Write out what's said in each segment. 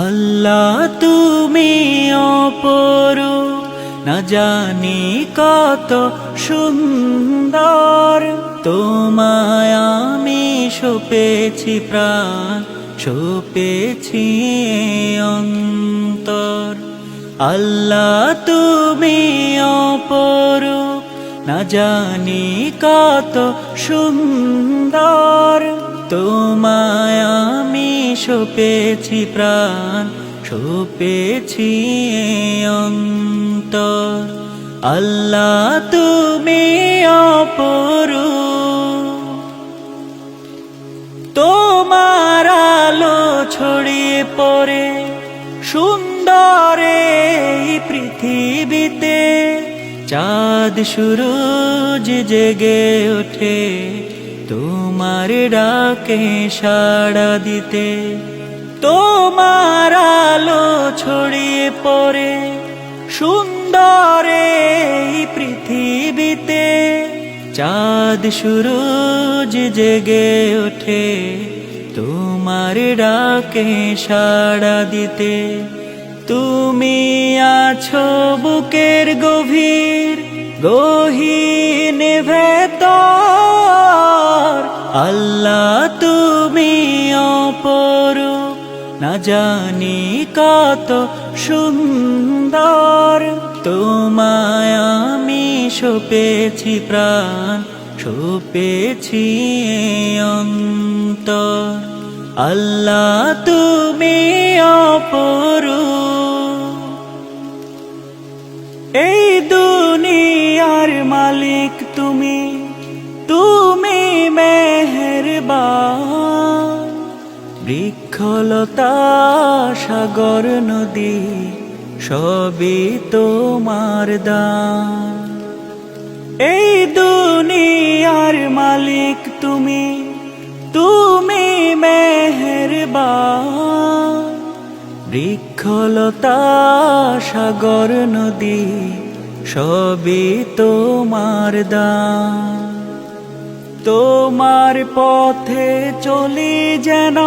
আল্লাহ তুমি অপরূপ, না জানি কত সুন্দর। তোমায় আমি সঁপেছি প্রাণ, সঁপেছি অন্তর। আল্লাহ তুমি অপরূপ, না জানি কত সুন্দর। তোমায় আমি সঁপেছি প্রাণ, সঁপেছি অন্তর। আল্লাহ তুমি অপরূপ, তোমার আলো ছড়িয়ে পড়ে সুন্দর এই পৃথিবীতে। চাঁদ সূরজ জেগে ওঠে তোমার ডাকে সাড়া দিতে। তোমার আলো ছড়িয়ে পড়ে সুন্দর এই পৃথিবীতে। চাঁদ সূরজ জেগে ওঠে তোমার ডাকে সাড়া দিতে। তুমি আছো বুকের গভীর গহীন ভেতর। আল্লাহ তুমি অপরূপ, না জানি কত সুন্দর। তোমায় আমি সঁপেছি প্রাণ, সঁপেছি অন্তর। আল্লাহ তুমি অপরূপ, এই দুনিয়ার মালিক তুমি, তুমি মেহেরবান। বৃক্ষলতা সাগর নদী সবই তোমার দান। এই দুনিয়ার মালিক তুমি, তুমি মেহেরবান। বৃক্ষলতা সাগর নদী সবই তোমার দান। তোমার পথে চলি যেন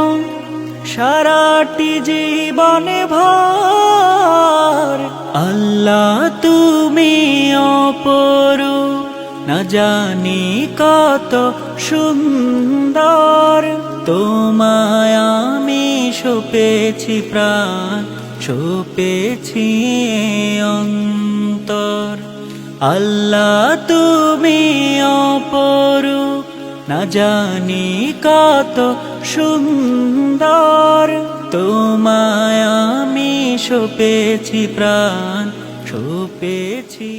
সারাটি জীবন ভর। আল্লাহ তুমি অপরূপ, না জানি কত সুন্দর। তোমায় আমি সঁপেছি প্রাণ, সঁপেছি অন্তর। আল্লাহ তুমি অপরূপ, না জানি কত সুন্দর। তোমায় আমি সঁপেছি প্রাণ, সঁপেছি।